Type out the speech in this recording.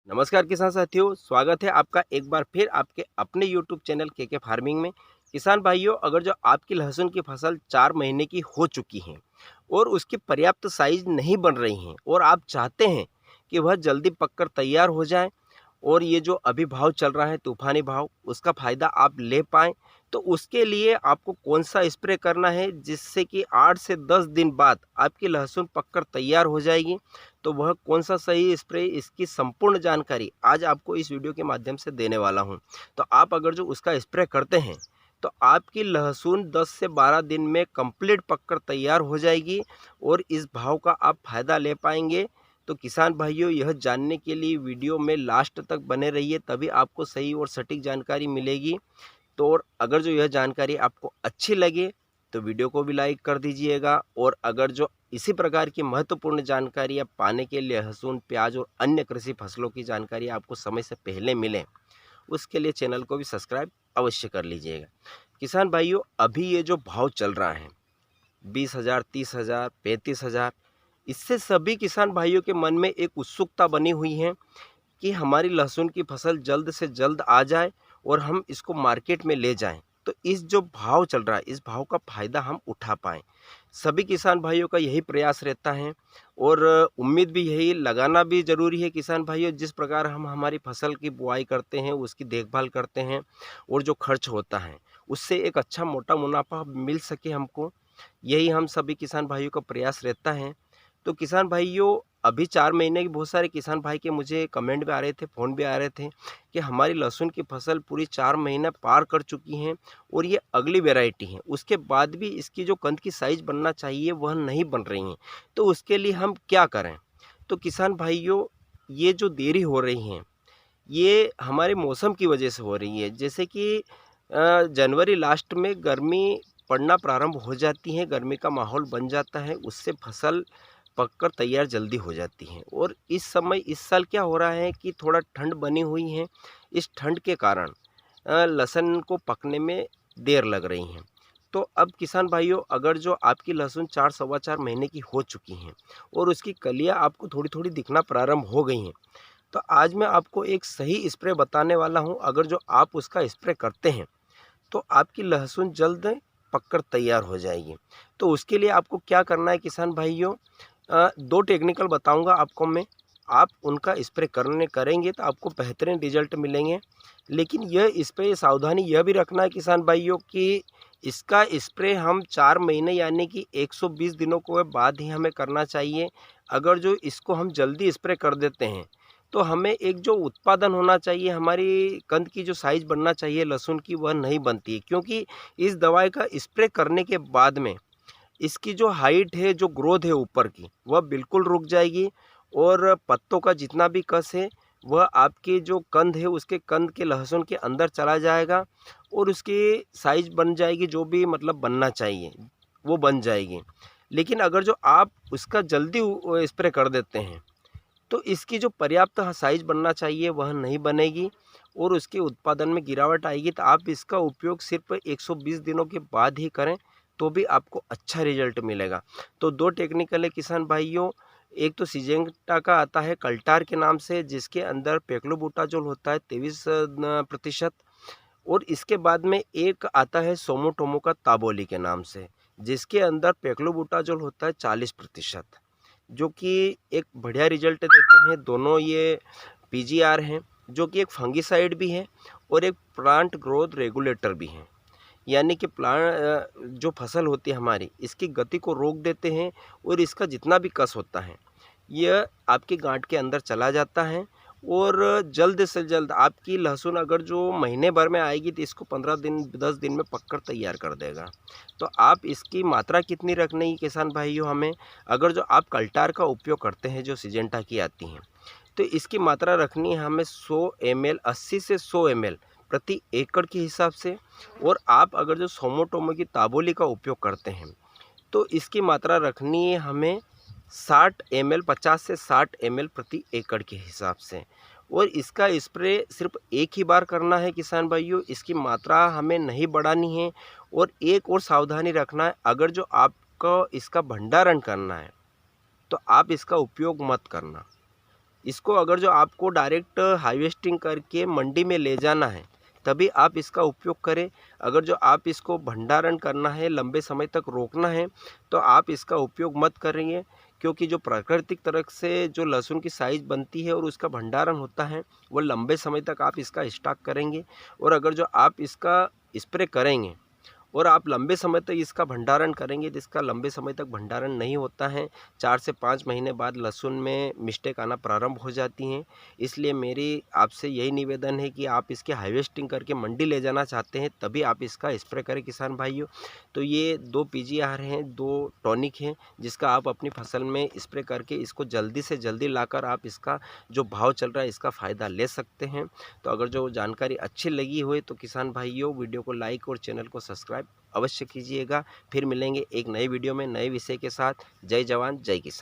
नमस्कार किसान साथियों, स्वागत है आपका एक बार फिर आपके अपने यूट्यूब चैनल के फार्मिंग में। किसान भाइयों, अगर जो आपकी लहसुन की फसल 4 महीने की हो चुकी है और उसकी पर्याप्त साइज नहीं बन रही हैं और आप चाहते हैं कि वह जल्दी पककर तैयार हो जाए और ये जो अभी भाव चल रहा है तूफ़ानी भाव, उसका फ़ायदा आप ले पाएँ, तो उसके लिए आपको कौन-सा स्प्रे करना है जिससे कि 8 से 10 दिन बाद आपकी लहसुन पककर तैयार हो जाएगी। तो वह कौन-सा सही स्प्रे, इसकी संपूर्ण जानकारी आज आपको इस वीडियो के माध्यम से देने वाला हूँ। तो आप अगर जो उसका स्प्रे करते हैं, तो आपकी लहसुन 10 से 12 दिन में कंप्लीट पककर तैयार हो जाएगी और इस भाव का आप फ़ायदा ले पाएँगे। तो किसान भाइयों, यह जानने के लिए वीडियो में लास्ट तक बने रहिए, तभी आपको सही और सटीक जानकारी मिलेगी। तो और अगर जो यह जानकारी आपको अच्छी लगे तो वीडियो को भी लाइक कर दीजिएगा, और अगर जो इसी प्रकार की महत्वपूर्ण जानकारियाँ पाने के लिए लहसुन, प्याज और अन्य कृषि फसलों की जानकारी आपको समय से पहले मिले, उसके लिए चैनल को भी सब्सक्राइब अवश्य कर लीजिएगा। किसान भाइयों, अभी ये जो भाव चल रहा है 20,000, 30,000, 35,000, इससे सभी किसान भाइयों के मन में एक उत्सुकता बनी हुई है कि हमारी लहसुन की फसल जल्द से जल्द आ जाए और हम इसको मार्केट में ले जाएं। तो इस जो भाव चल रहा है, इस भाव का फ़ायदा हम उठा पाएँ। सभी किसान भाइयों का यही प्रयास रहता है और उम्मीद भी यही लगाना भी ज़रूरी है किसान भाइयों। जिस प्रकार हम हमारी फसल की बुआई करते हैं, उसकी देखभाल करते हैं और जो खर्च होता है, उससे एक अच्छा मोटा मुनाफ़ा मिल सके हमको, यही हम सभी किसान भाइयों का प्रयास रहता है। तो किसान भाइयों, अभी 4 महीने के बहुत सारे किसान भाई के मुझे कमेंट भी आ रहे थे, फ़ोन भी आ रहे थे कि हमारी लहसुन की फसल पूरी 4 महीने पार कर चुकी हैं और ये अगली वैरायटी है। उसके बाद भी इसकी जो कंद की साइज़ बनना चाहिए वह नहीं बन रही हैं। तो उसके लिए हम क्या करें? तो किसान भाइयों, ये जो देरी हो रही है, ये हमारे मौसम की वजह से हो रही है। जैसे कि जनवरी लास्ट में गर्मी पड़ना प्रारंभ हो जाती है, गर्मी का माहौल बन जाता है, उससे फसल पककर तैयार जल्दी हो जाती हैं। और इस समय इस साल क्या हो रहा है कि थोड़ा ठंड बनी हुई है, इस ठंड के कारण लहसुन को पकने में देर लग रही है। तो अब किसान भाइयों, अगर जो आपकी लहसुन 4 सवा 4 महीने की हो चुकी हैं और उसकी कलियाँ आपको थोड़ी-थोड़ी दिखना प्रारंभ हो गई हैं, तो आज मैं आपको एक सही स्प्रे बताने वाला हूँ। अगर जो आप उसका स्प्रे करते हैं, तो आपकी लहसुन जल्द पककर तैयार हो जाएगी। तो उसके लिए आपको क्या करना है किसान भाइयों, 2 टेक्निकल बताऊँगा आपको मैं। आप उनका स्प्रे करेंगे तो आपको बेहतरीन रिज़ल्ट मिलेंगे। लेकिन यह स्प्रे सावधानी यह भी रखना है किसान भाइयों कि इसका स्प्रे हम 4 महीने यानी कि 120 दिनों के बाद ही हमें करना चाहिए। अगर जो इसको हम जल्दी स्प्रे कर देते हैं, तो हमें एक जो उत्पादन होना चाहिए, हमारी कंद की जो साइज़ बनना चाहिए लहसुन की, वह नहीं बनती है। क्योंकि इस दवाई का स्प्रे करने के बाद में इसकी जो हाइट है, जो ग्रोथ है ऊपर की, वह बिल्कुल रुक जाएगी और पत्तों का जितना भी कस है, वह आपके जो कंद है, उसके कंद के लहसुन के अंदर चला जाएगा और उसकी साइज़ बन जाएगी, जो भी मतलब बनना चाहिए, वो बन जाएगी। लेकिन अगर जो आप उसका जल्दी स्प्रे कर देते हैं, तो इसकी जो पर्याप्त साइज़ बनना चाहिए वह नहीं बनेगी और उसके उत्पादन में गिरावट आएगी। तो आप इसका उपयोग सिर्फ 120 दिनों के बाद ही करें, तो भी आपको अच्छा रिजल्ट मिलेगा। तो 2 टेक्निकल है किसान भाइयों। एक तो सिजेंटा का आता है कल्टार के नाम से, जिसके अंदर पेक्लोबुटाजोल होता है 23% और इसके बाद में एक आता है सोमोटोमो का ताबोली के नाम से, जिसके अंदर पेक्लोबुटाजोल होता है 40%, जो कि एक बढ़िया रिजल्ट देते हैं। दोनों ये पीजीआर हैं, जो कि एक फंगिसाइड भी है और एक प्लांट ग्रोथ रेगुलेटर भी है। यानी कि जो फसल होती है हमारी, इसकी गति को रोक देते हैं और इसका जितना भी कस होता है, यह आपकी गांठ के अंदर चला जाता है और जल्द से जल्द आपकी लहसुन अगर जो महीने भर में आएगी तो इसको 15 दिन 10 दिन में पककर तैयार कर देगा। तो आप इसकी मात्रा कितनी रखनी है किसान भाइयों हमें, अगर जो आप कल्टार का उपयोग करते हैं जो सिजेंटा की आती हैं, तो इसकी मात्रा रखनी है हमें 100 ml, 80 से 100 ml प्रति एकड़ के हिसाब से। और आप अगर जो सोमोटोमो की ताबोली का उपयोग करते हैं, तो इसकी मात्रा रखनी है हमें 60 ml, 50 से 60 ml प्रति एकड़ के हिसाब से। और इसका स्प्रे सिर्फ एक ही बार करना है किसान भाइयों, इसकी मात्रा हमें नहीं बढ़ानी है। और एक और सावधानी रखना है, अगर जो आपको इसका भंडारण करना है, तो आप इसका उपयोग मत करना। इसको अगर जो आपको डायरेक्ट हार्वेस्टिंग करके मंडी में ले जाना है तभी आप इसका उपयोग करें। अगर जो आप इसको भंडारण करना है, लंबे समय तक रोकना है, तो आप इसका उपयोग मत करिए, क्योंकि जो प्राकृतिक तरह से जो लहसुन की साइज़ बनती है और उसका भंडारण होता है, वो लंबे समय तक आप इसका स्टॉक करेंगे। और अगर जो आप इसका स्प्रे करेंगे और आप लंबे समय तक इसका भंडारण करेंगे तो इसका लंबे समय तक भंडारण नहीं होता है। 4 से 5 महीने बाद लहसुन में मिस्टेक आना प्रारंभ हो जाती हैं। इसलिए मेरी आपसे यही निवेदन है कि आप इसकी हार्वेस्टिंग करके मंडी ले जाना चाहते हैं तभी आप इसका स्प्रे करें किसान भाइयों। तो ये 2 पीजीआर हैं, 2 टॉनिक हैं, जिसका आप अपनी फसल में स्प्रे करके इसको जल्दी से जल्दी लाकर आप इसका जो भाव चल रहा है इसका फ़ायदा ले सकते हैं। तो अगर जो जानकारी अच्छी लगी हो तो किसान भाइयों वीडियो को लाइक और चैनल को सब्सक्राइब अवश्य कीजिएगा। फिर मिलेंगे एक नए वीडियो में नए विषय के साथ। जय जवान जय किसान।